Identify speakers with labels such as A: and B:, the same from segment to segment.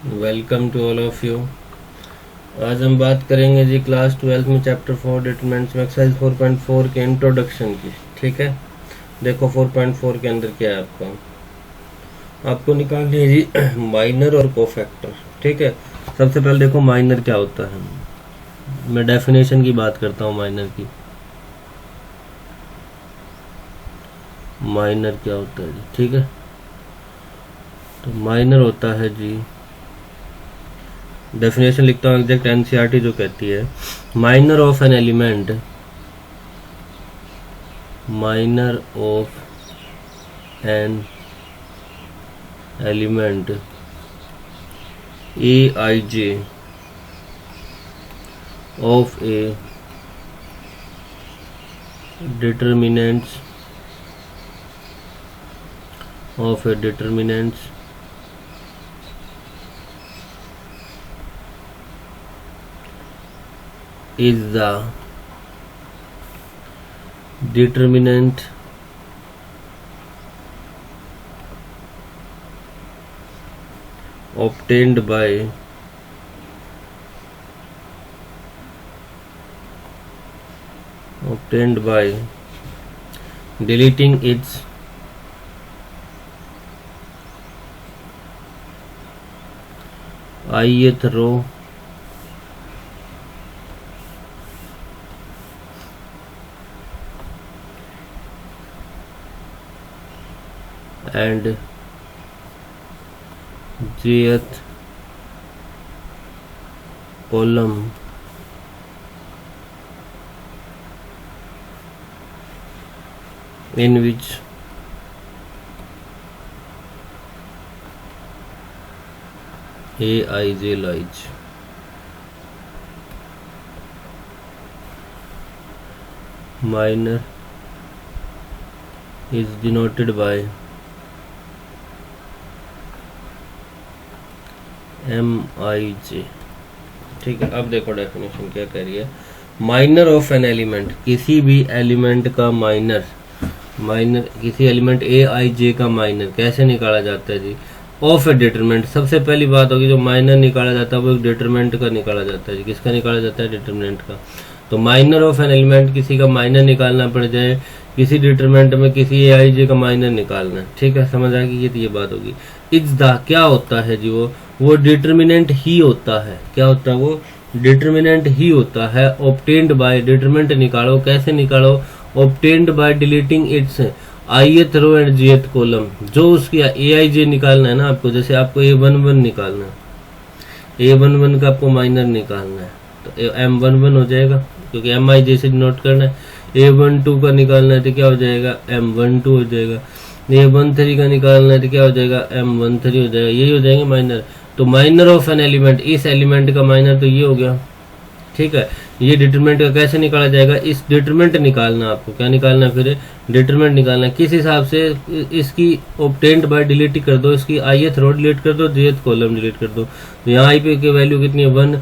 A: Welcome to all of you. आज हम बात करेंगे जी क्लास 12 में चैप्टर 4 डिटरमिनेंट्स में एक्सरसाइज 4.4 के इंट्रोडक्शन की। ठीक है, देखो 4.4 के अंदर क्या है आपको निकालनी है जी माइनर और कोफैक्टर। ठीक है, सबसे पहले देखो माइनर क्या होता है। मैं डेफिनेशन की बात करता हूँ माइनर की। माइनर क्या होता है जी, ठीक है, तो माइनर होता है जी, डेफिनेशन लिखता हूँ एग्जैक्ट एनसीईआरटी जो कहती है minor of an element, minor of an element A I J of A determinants of a determinants is the determinant obtained by deleting its ith row and jth column in which aij lies. Minor is denoted by MIJ। ठीक है, अब देखो definition क्या कह रही है। Minor of an element, किसी भी एलिमेंट का माइनर, किसी एलिमेंट AIJ का माइनर कैसे निकाला जाता है जी, ऑफ ए डिटरमिनेंट। सबसे पहली बात होगी जो माइनर निकाला जाता है वो एक डिटरमिनेंट का निकाला जाता है जी। किसका निकाला जाता है? डिटरमिनेंट का। तो माइनर ऑफ एन एलिमेंट, किसी का माइनर निकालना पड़ जाए, किसी डिटरमिनेंट में किसी AIJ का माइनर निकालना है। ठीक है, समझ आ गई ये बात होगी। इट्स द क्या होता है जी, वो डिटरमिनेंट ही होता है। क्या होता है? वो डिटरमिनेंट ही होता है। ऑब्टेन्ड बाय, डिटरमिनेंट निकालो, कैसे निकालो? Obtained by deleting its ith row and jth column. जो उसकी AIJ निकालना है ना आपको, जैसे आपको A11 निकालना है, A11 का आपको माइनर निकालना है तो M11 हो जाएगा, क्योंकि MIJ से नोट करना है। A12 का निकालना है तो क्या हो जाएगा? M12 हो जाएगा। A13 का निकालना है तो क्या हो जाएगा? M13 हो जाएगा। यही हो जाएंगे माइनर। तो माइनर ऑफ एन एलिमेंट, इस एलिमेंट का माइनर तो ये हो गया। ठीक है, ये डिटरमिनेंट का कैसे निकाला जाएगा? इस डिटरमिनेंट निकालना, आपको क्या निकालना है? फिर डिटरमिनेंट निकालना किस हिसाब से? इसकी ऑब्टेन्ड बाय डिलीट कर दो, इसकी ith रो डिलीट कर दो, jth कॉलम डिलीट कर दो। तो यहाँ आई पे की वैल्यू कितनी है? 1,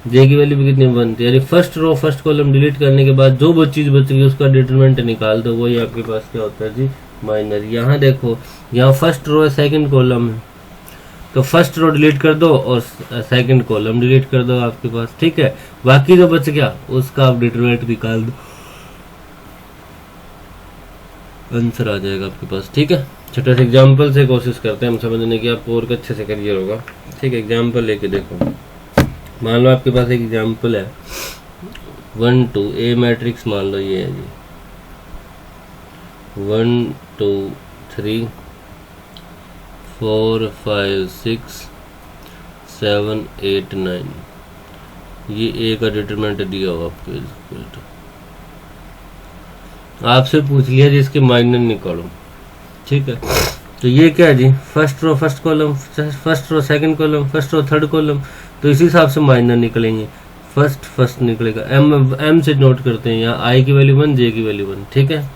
A: जे की वैल्यू भी कितनी है? 1। यानी first row first column delete करने के बाद जो चीज बचेगी उसका डिटरमिनेंट निकाल दो, वही आपके पास क्या होता है जी? माइनर। यहाँ देखो, यहाँ फर्स्ट रो है, सेकंड कॉलम है, तो फर्स्ट रो डिलीट कर दो और सेकंड कॉलम डिलीट कर दो आपके पास। ठीक है, बाकी जो बच गया उसका आप डिटरमिनेंट निकाल दो, आंसर आ जाएगा आपके पास। ठीक है, छोटे से एग्जांपल से कोशिश करते हैं हम समझने की, आपको और अच्छे से क्लियर होगा। ठीक है, एग्जांपल लेके देखो। मान लो आपके पास एक एग्जांपल है 1 2 A मैट्रिक्स, मान लो ये है जी 1 2 3 4 5 6 7 8 9। ये A का डिटरमिनेंट दिया होगा आपको। आपसे पूछ लिया जी इसके माइनर निकालो। ठीक है, तो ये क्या है जी? First row first column, first row second column, first row third column, तो इसी हिसाब से माइनर निकलेंगे। फर्स्ट निकलेगा, M से नोट करते हैं। यहाँ I की वैल्यू 1, J की वैल्यू 1। ठीक है,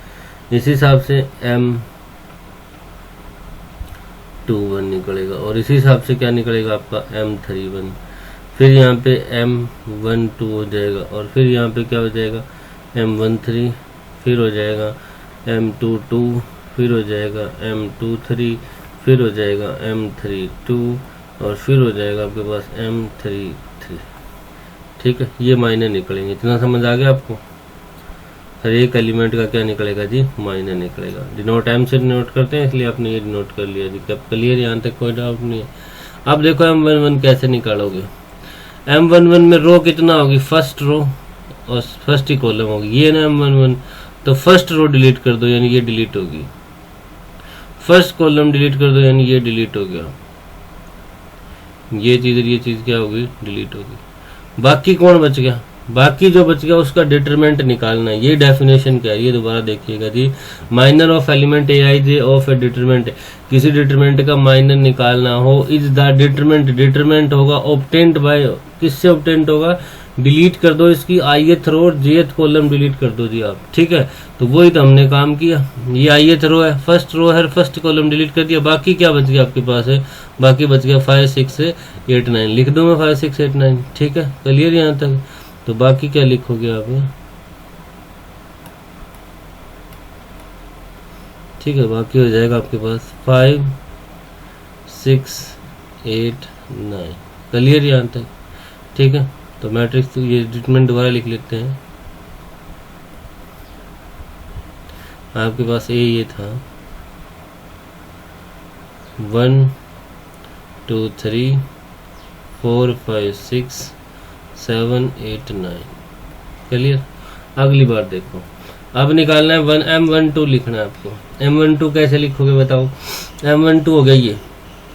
A: इसी हिसाब से M21 निकलेगा, और इसी हिसाब से क्या निकलेगा आपका? M31। फिर यहाँ पे M12 हो जाएगा, और फिर यहाँ पे क्या हो जाएगा? M13, फिर हो जाएगा M22, फिर हो जाएगा M23, फिर हो जाएगा M32, और फिर हो जाएगा आपके पास M33। ठीक है, ये माइनर निकलेंगे। इतना समझ आ गया आपको? हर एक एलिमेंट का क्या निकलेगा जी? माइनर निकलेगा। डिनोट M से डिनोट करते हैं, इसलिए आपने ये डिनोट कर लिया जी। अब क्लियर, यहाँ तक कोई डाउट नहीं है। अब देखो M11 कैसे निकालोगे। M11 में रो कितना होगी? फर्स्ट रो और फर्स्ट ही कॉलम होगी, ये ना M11। तो फर्स्ट रो डिलीट कर दो, यानी ये डिलीट होगी। फर्स्ट कॉलम डिलीट कर दो, यानी ये डिलीट हो गया। ये चीज क्या होगी? डिलीट होगी। बाकी कौन बच गया? बाकी जो बच गया उसका डिटरमिनेंट निकालना है। ये डेफिनेशन क्या है, ये दोबारा देखिएगा जी। Minor of element Aij of a determinant, किसी डिटरमिनेंट का माइनर निकालना हो, इज द डिटरमिनेंट। डिटरमिनेंट होगा ऑब्टेन्ड बाय, किससे ऑब्टेन्ड होगा? डिलीट कर दो इसकी ith रो और jth कॉलम डिलीट कर दो जी आप। ठीक है, तो वही तो हमने काम किया। ये ith रो है, फर्स्ट रो है, फर्स्ट कॉलम डिलीट कर दिया। बाकी क्या बच गया आपके पास है? बाकी बच गया 5 6 8 9। लिख दूं मैं 5 6 8 9। ठीक है, क्लियर यहाँ तक? तो बाकी क्या लिखोगे आप? ठीक है, बाकी हो जाएगा आपके पास 5 6 8 9। क्लियर यहाँ तक? ठीक है, तो मैट्रिक्स ये डिटरमिनेंट दोबारा लिख लेते हैं। आपके पास ये था 1 2 3 4 5 6 7 8 9। क्लियर? अगली बार देखो, अब निकालना है M12 लिखना है आपको। M12 कैसे लिखोगे बताओ? M12 हो गया ये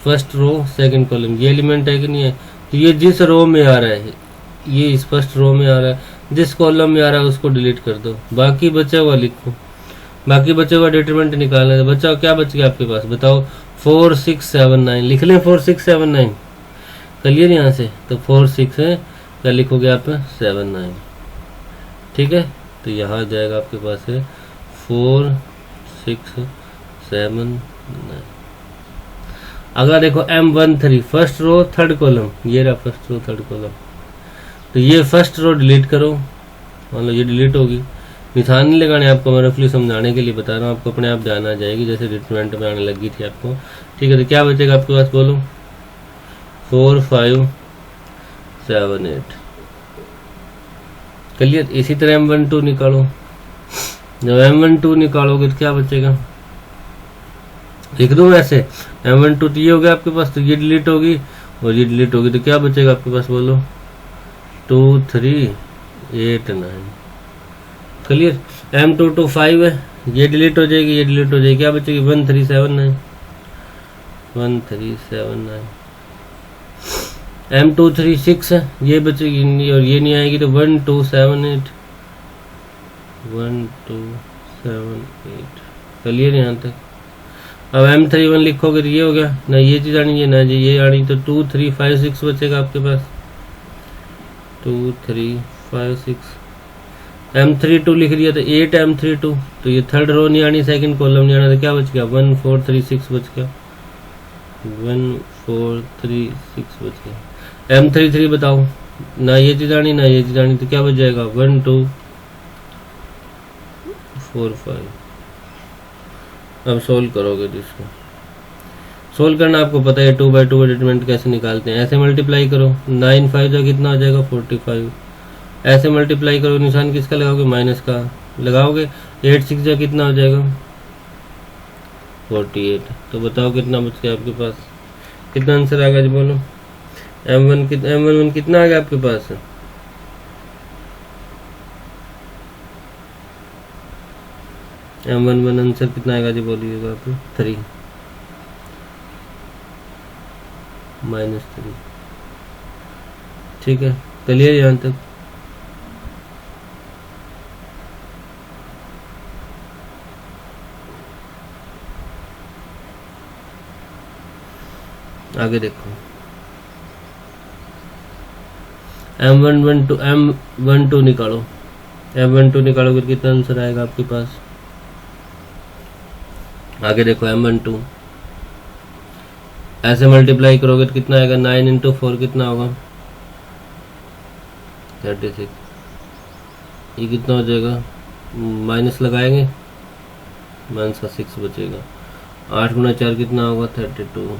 A: फर्स्ट रो सेकंड कॉलम, ये एलिमेंट है कि नहीं है? तो ये जिस रो में आ रहा है, ये इस फर्स्ट रो में आ रहा है, जिस कॉलम में आ रहा है उसको डिलीट कर दो। बाकी बचा हुआ लिखो, बाकी बचा हुआ डिटरमिनेंट निकालना है। बचा क्या बच गया आपके पास बताओ? 4 6 7 9। लिख लें 4 6 7 9। क्लियर यहाँ से? तो 4 6 है, क्या लिखोगे आप? 7 9। ठीक है, तो यहाँ आ जाएगा आपके पास है 4 6 7 9। अगला देखो M13 first row third column, ये रहा फर्स्ट रो थर्ड कॉलम। तो ये फर्स्ट रो डिलीट करो, मान लो ये डिलीट होगी। निशान नहीं लगाने आपको, मैं रफली समझाने के लिए बता रहा हूँ, आपको अपने आप ध्यान आ जाएगी जैसे डिटरमिनेंट में आने लगी थी आपको। ठीक है, तो क्या बचेगा आपके पास बोलो? 4 5 7 8। क्लियर? इसी तरह M12 निकालो। जब M12 निकालोगे तो क्या बचेगा? लिख दो ऐसे, M12 तो ये हो गया आपके पास, तो ये डिलीट होगी और ये डिलीट होगी, तो क्या बचेगा आपके पास बोलो? 2 3 8 9। क्लियर? M22 5 है, ये डिलीट हो जाएगी, ये डिलीट हो जाएगी, क्या बचेगी? 1 3 7 9। 1 3 7 9। M23 6 है, ये बचेगी और ये नहीं आएगी, तो 1 2 7 8। 1 2 7 8। क्लियर यहाँ तक? अब M31 लिखोगे तो ये हो गया ना, ये चीज आनी है ना जी ये आनी, तो 2 3 5 6 बचेगा आपके पास। 2 3 5 6। M32 लिख दिया तो 8 M32, तो ये थर्ड रो नहीं आनी, सेकंड कॉलम नहीं आना, तो क्या बच गया? 1 4 3 6 बच गया। 1 4 3 6 बच गया। M33 बताओ, ना ये चीज आनी ना ये चीज आनी, तो क्या बच जाएगा? 1 2 4 5। अब सोल्व करोगे तो इसको सोल्व करना आपको पता है, 2 by 2 डिटरमिनेंट कैसे निकालते हैं। ऐसे मल्टीप्लाई करो, 9 5 जो कितना हो जाएगा? 45। ऐसे मल्टीप्लाई करो, निशान किसका लगाओगे? माइनस का लगाओगे। 8 6 जो कितना हो जाएगा? 48। तो बताओ कितना बच गया आपके पास? कितना आंसर आ गया जी बोलो? M11 कितना आ गया आपके पास? M11 आंसर कितना आएगा जी बोलिएगा आप? 3 -3। ठीक है, चलिए यहाँ तक। आगे देखो, M12 निकालो। M12 निकालोगे तो कितना आंसर आएगा आपके पास? आगे देखो M12 ऐसे मल्टीप्लाई करोगे तो कितना आएगा? 9 × 4 कितना होगा? 36। ये कितना हो जाएगा? माइनस लगाएंगे, माइनस का 6 बचेगा। 8 × 4 कितना होगा? 32।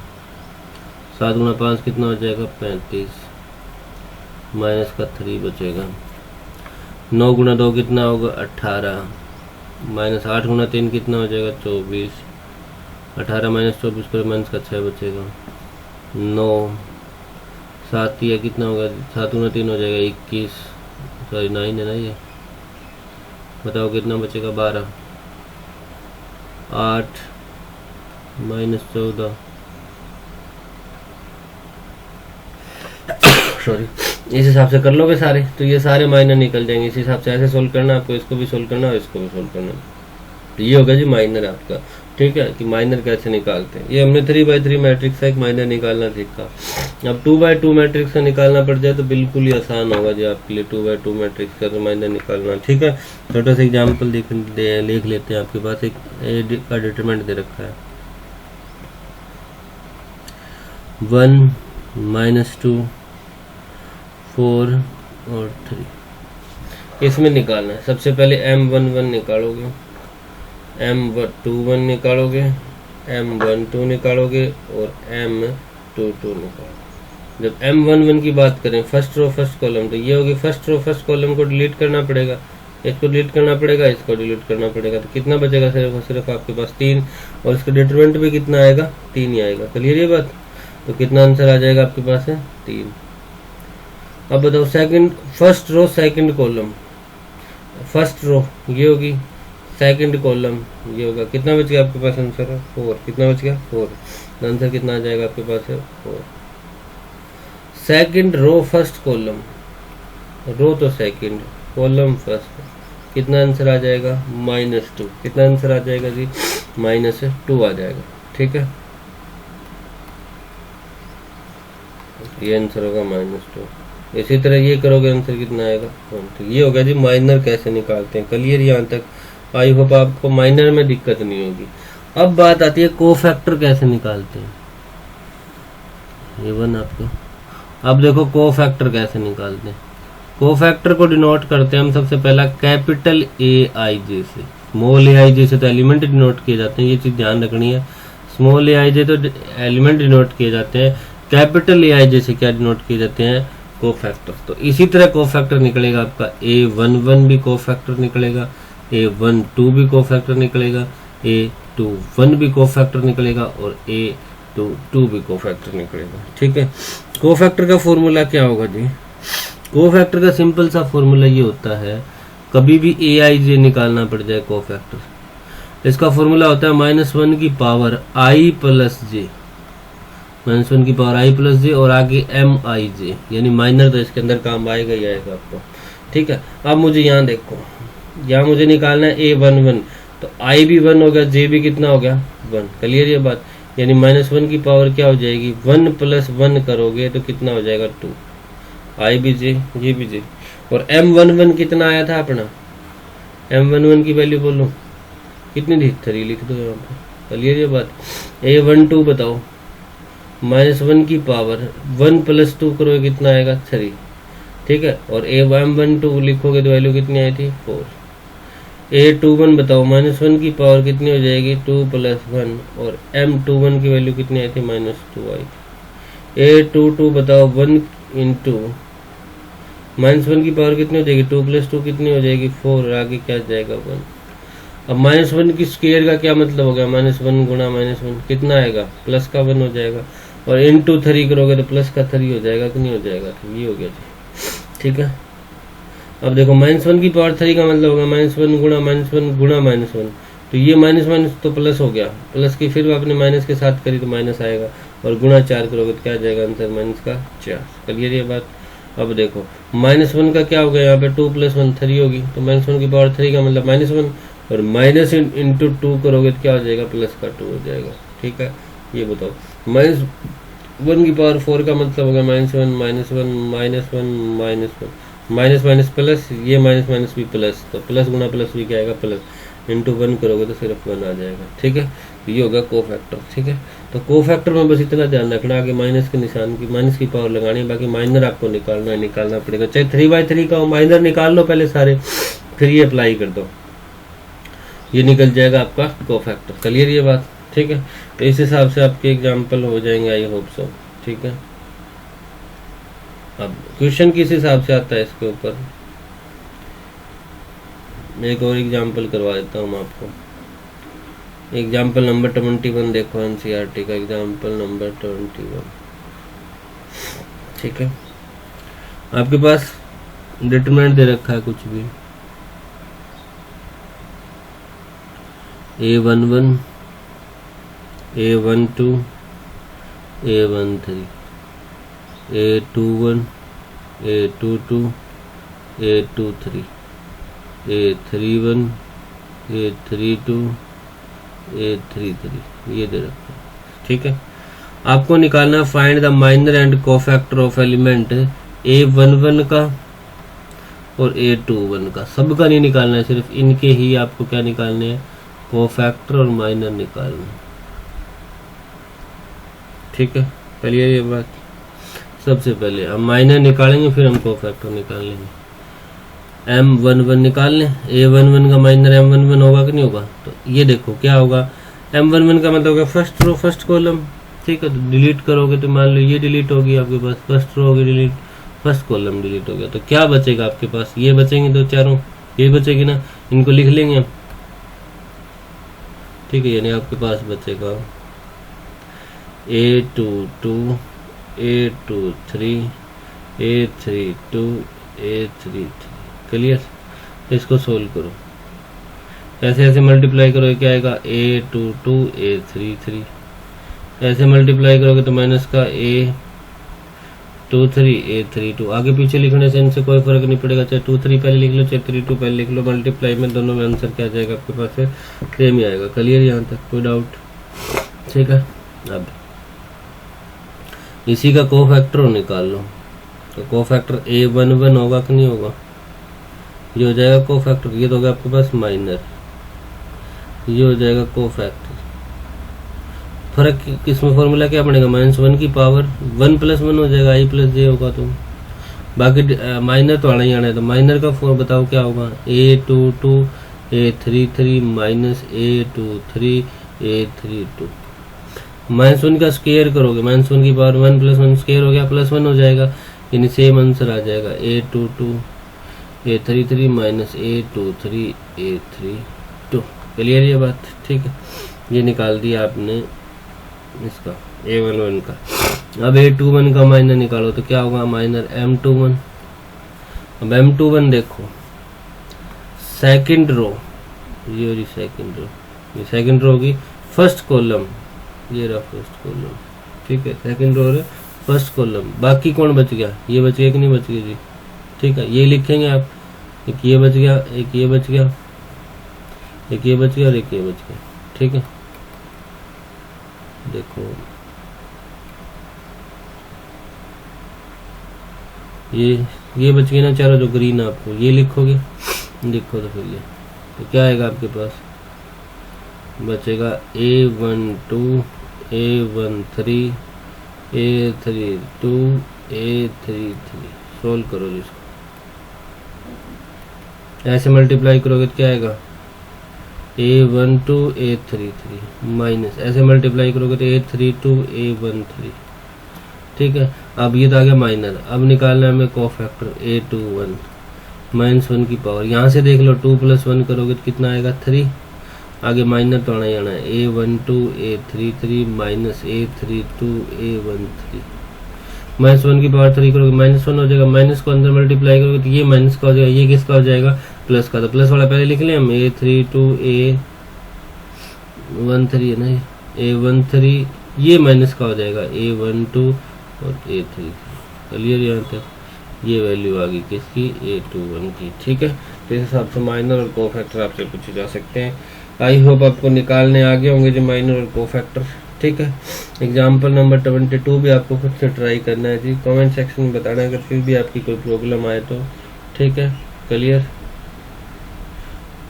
A: 7 गुना 5 कितना हो जाएगा 35, माइनस का 3 बचेगा। 9 गुना 2 कितना होगा 18, माइनस 8 गुना 3 कितना हो जाएगा 24, 18 माइनस 24 करो माइनस का 6 बचेगा। 9 7 या कितना होगा 7 गुना 3 हो जाएगा 21, सॉरी 9 है ना ये, बताओ कितना बचेगा 12, 8 माइनस 14 सॉरी, इस हिसाब से कर लोगे सारे तो ये सारे माइनर निकल जाएंगे। इस हिसाब से ऐसे सोल्व करना आपको, इसको भी सोल्व करना और इसको भी सोल्व करना। तो ये होगा जी माइनर आपका, ठीक है, कि माइनर कैसे निकालते हैं। ये हमने 3/3 मैट्रिक्स का एक माइनर निकालना सीखा। अब 2/2 मैट्रिक्स का निकालना पड़ जाए तो बिल्कुल ही आसान होगा जी आपके लिए 2/2 मैट्रिक्स का माइनर निकालना, ठीक है। छोटा सा एग्जाम्पल लिख लेते हैं। आपके पास एक ए का डिटरमिनेंट दे रखा है 1 -2 4 और 3, इसमें निकालना है। सबसे पहले M11 निकालोगे, M21 निकालोगे, M12 निकालोगे और M22 निकालोगे। जब M11 की बात करें फर्स्ट रो फर्स्ट कॉलम, तो ये होगी फर्स्ट रो फर्स्ट कॉलम को डिलीट करना पड़ेगा, इसको डिलीट करना पड़ेगा, इसको डिलीट करना पड़ेगा। तो कितना बचेगा सिर्फ और सिर्फ आपके पास 3, और इसका डिटरमिनेंट भी कितना आएगा 3 ही आएगा। क्लियर ये बात। तो कितना आंसर आ जाएगा आपके पास है 3। अब बताओ second, first row second column, first row ये होगी, सेकंड कॉलम ये होगा, कितना बच गया आपके पास आंसर है 4, कितना बच गया 4, आंसर कितना आ जाएगा आपके पास है 4। सेकंड रो फर्स्ट कॉलम, रो तो सेकंड, कॉलम फर्स्ट, कितना आंसर आ जाएगा -2, कितना आंसर आ जाएगा जी -2 आ जाएगा, ठीक है। ये आंसर होगा -2। इसी तरह ये करोगे आंसर कितना आएगा 1। तो ये हो गया जी माइनर कैसे निकालते हैं। क्लियर यहाँ तक? आई होप आपको माइनर में दिक्कत नहीं होगी। अब बात आती है कोफैक्टर कैसे निकालते हैं। ये 1 आपको, अब देखो कोफैक्टर कैसे निकालते हैं। कोफैक्टर को डिनोट करते हैं हम सबसे पहला कैपिटल AIJ से, स्मॉल AIJ से तो एलिमेंट डिनोट किए जाते हैं, ये चीज ध्यान रखनी है। स्मॉल AIJ तो एलिमेंट डिनोट किए जाते हैं, कैपिटल AIJ से क्या डिनोट किए जाते हैं कोफैक्टर। तो इसी तरह कोफैक्टर निकलेगा आपका A11 भी कोफैक्टर निकलेगा, A12 भी कोफैक्टर निकलेगा, A21 भी कोफैक्टर निकलेगा और A22 भी कोफैक्टर निकलेगा, ठीक है। कोफैक्टर का फॉर्मूला क्या होगा जी? कोफैक्टर का सिंपल सा फॉर्मूला ये होता है, कभी भी AIJ निकालना पड़ जाए कोफैक्टर, इसका फॉर्मूला होता है -1 की पावर I प्लस J, -1 की पावर I प्लस J और आगे MIJ, यानी माइनर तो इसके अंदर काम आएगा ही आएगा आपको, ठीक है। अब मुझे यहाँ देखो, यहाँ मुझे निकालना है A11, तो I भी 1 हो गया, J भी कितना हो गया 1। क्लियर ये बात? यानी -1 की पावर क्या हो जाएगी 1 + 1 करोगे तो कितना हो जाएगा 2, I भी J ये भी J। और M11 कितना आया था अपना, M11 की वैल्यू बोलो कितनी थी 3 लिख दो यहाँ पे। क्लियर ये बात? A12 बताओ, -1 की पावर 1 + 2 करोगे कितना आएगा 3, ठीक है। और M12 लिखोगे तो वैल्यू कितनी आई थी 4। A21 बताओ, -1 की पावर कितनी हो जाएगी 2 + 1 और M21 की वैल्यू कितनी आई थी -2 आई थी। A22 बताओ 1 × -1 की पावर कितनी हो जाएगी 2 + 2 कितनी हो जाएगी 4 और आगे क्या जाएगा 1। अब -1 की स्क्वायर का क्या मतलब हो गया, -1 गुणा -1 कितना आएगा प्लस का 1 हो जाएगा, और × 3 करोगे तो प्लस का 3 हो जाएगा कि नहीं हो जाएगा। तो ये हो गया जी, ठीक है। अब देखो -1 की पावर 3 का मतलब होगा -1 गुणा -1 गुणा -1, तो ये माइनस तो प्लस हो गया, प्लस की फिर आपने माइनस के साथ करी तो माइनस आएगा, और गुणा 4 करोगे तो क्या जाएगा आंसर -4। क्लियर ये बात? अब देखो -1 का क्या हो गया यहाँ पे 2 + 1 3 होगी, तो -1 की पावर 3 का मतलब -1, और माइनस × 2 करोगे तो क्या हो जाएगा प्लस का 2 हो जाएगा, ठीक है। ये बताओ -1 की पावर 4 का मतलब होगा -1 माइनस प्लस, ये माइनस भी प्लस, तो प्लस गुणा प्लस भी क्या आएगा प्लस, × 1 करोगे तो सिर्फ 1 आ जाएगा, ठीक है। ये होगा कोफैक्टर, ठीक है। तो कोफैक्टर में बस इतना ध्यान रखना, आगे माइनस के निशान की माइनस की पावर लगानी है, बाकी माइनर आपको निकालना पड़ेगा, चाहे 3/3 का हो, माइनर निकाल लो पहले सारे, फिर ये अप्लाई कर दो, ये निकल जाएगा आपका कोफैक्टर। क्लियर ये बात? ठीक है। तो इस हिसाब से आपके एग्जाम्पल हो जाएंगे, आई होप सो। ठीक है। अब क्वेश्चन किस हिसाब से आता है इसके ऊपर, एक और एग्जाम्पल करवा देता हूँ मैं आपको। एग्जाम्पल नंबर 21 देखो एनसीईआरटी का, एग्जाम्पल नंबर 21, ठीक है। आपके पास डिटरमिनेंट दे रखा है कुछ भी, A11, A12, A13, A21, A22, A23, A31, A32, A33, ये दे रखा है, ठीक है। आपको निकालना find the minor and cofactor of element A11 का और A21 का, सबका नहीं निकालना है, सिर्फ इनके ही आपको क्या निकालने हैं, कोफैक्टर और माइनर निकालना, ठीक है। क्लियर ये बात। सबसे पहले हम माइनर निकालेंगे, फिर हम कोफैक्टर निकाल लेंगे। M11 निकाल लें, A11 का माइनर M11 होगा कि नहीं होगा, तो ये देखो क्या होगा, M11 का मतलब होगा फर्स्ट रो फर्स्ट कॉलम, ठीक है। तो डिलीट करोगे तो मान लो ये डिलीट होगी आपके पास, फर्स्ट रो होगी डिलीट, फर्स्ट कॉलम डिलीट हो गया, तो क्या बचेगा आपके पास, ये बचेंगे दो चारों, ये बचेगी ना, इनको लिख लेंगे हम, ठीक है। यानी आपके पास बचेगा A22, A23, A32, A33, clear. इसको सोल्व करो, ऐसे ऐसे मल्टीप्लाई करोगे क्या आएगा, A22, A33, ऐसे मल्टीप्लाई करोगे तो माइनस का A23, A32, आगे पीछे लिखने से इनसे कोई फर्क नहीं पड़ेगा, चाहे 23 पहले लिख लो चाहे 32 पहले लिख लो, मल्टीप्लाई में दोनों में आंसर क्या जाएगा आपके पास, फिर सेम ही आएगा। क्लियर यहाँ तक, कोई डाउट, ठीक है। अब इसी का कोफैक्टर निकाल लो, तो कोफैक्टर A11 होगा कि नहीं होगा, ये हो जाएगा कोफैक्टर, ये तो होगा आपके पास माइनर, ये हो जाएगा कोफैक्टर। फर्क किसमें, फॉर्मूला क्या बनेगा, -1 की पावर 1 + 1 हो जाएगा, i + j होगा, तो बाकी माइनर तो आना ही आना है, तो माइनर का बताओ क्या होगा, A22, A33 minus A23, A32, -1 का स्क्वायर करोगे, -1 की पावर 1 + 1 स्क्वायर हो गया, +1 हो जाएगा, यानी सेम आंसर आ जाएगा, A22, A33 minus A23, A32। Clear ये बात, ठीक है। ये निकाल दिया आपने इसका A11 का। अब A21 का माइनर निकालो तो क्या होगा, माइनर M21। अब M21 देखो, सेकंड रो, ये रही सेकंड रो, ये सेकंड रो होगी, फर्स्ट कॉलम, ये रहा फर्स्ट कॉलम, ठीक है। सेकंड रो है फर्स्ट कॉलम, बाकी कौन बच गया, ये बच गया कि नहीं बच गया जी, ठीक है। ये लिखेंगे आप, एक ये बच गया, एक ये बच गया, एक ये बच गया और एक ये बच गया, ठीक है। देखो ये बच गए ना चारों, जो ग्रीन आपको ये लिखोगे, लिखो तो फिर ये तो क्या आएगा आपके पास, बचेगा A12, A13, A32, A33। Solve करो जिसको, ऐसे मल्टीप्लाई करोगे तो क्या आएगा, A12, A33 माइनस, ऐसे मल्टीप्लाई करोगे तो A32, A13, ठीक है। अब ये तो आ गया माइनर, अब निकालना है हमें कोफैक्टर A21, -1 की पावर, यहाँ से देख लो 2 + 1 करोगे तो कितना आएगा 3, आगे माइनर तो आना ही आना है, A12, A33 minus A32, A13, -1 की पावर 3 करोगे -1 हो जाएगा, माइनस को अंदर मल्टीप्लाई करोगे तो ये माइनस का हो जाएगा, ये किसका हो जाएगा, प्लस का, तो प्लस वाला पहले लिख लें हम, A32, A13 है ना, A13, ये माइनस का हो जाएगा A12 और A33। क्लियर यहाँ तक, ये वैल्यू आ गई किसकी, A21 की, ठीक है। तो इस हिसाब से माइनर और कोफैक्टर आपसे पूछे जा सकते हैं। आई होप आपको निकालने आ गए होंगे जो माइनर और कोफैक्टर, ठीक है। एग्जाम्पल नंबर 22 भी आपको खुद से ट्राई करना है जी, कमेंट सेक्शन में बताना है अगर फिर भी आपकी कोई प्रॉब्लम आए तो, ठीक है। क्लियर,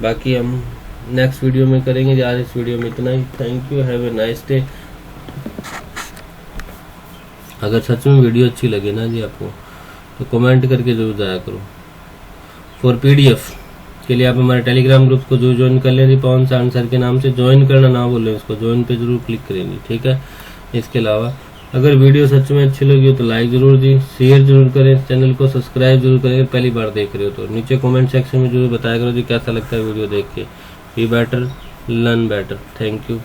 A: बाकी हम नेक्स्ट वीडियो में करेंगे, आज इस वीडियो में इतना ही। Thank you, have a nice day. अगर सच में वीडियो अच्छी लगे ना जी आपको तो कमेंट करके जरूर जाया करो। फॉर PDF के लिए आप हमारे टेलीग्राम ग्रुप को जो ज्वाइन कर लें, पवन साहन सर के नाम से ज्वाइन करना ना बोलें, उसको ज्वाइन पे जरूर क्लिक करेंगे, ठीक है। इसके अलावा अगर वीडियो सच में अच्छी लगी हो तो लाइक जरूर दी, शेयर जरूर करें, चैनल को सब्सक्राइब जरूर करें। पहली बार देख रहे हो तो नीचे कमेंट सेक्शन में जरूर बताया करो जी कैसा लगता है वीडियो देख के। Be better, learn better. Thank you.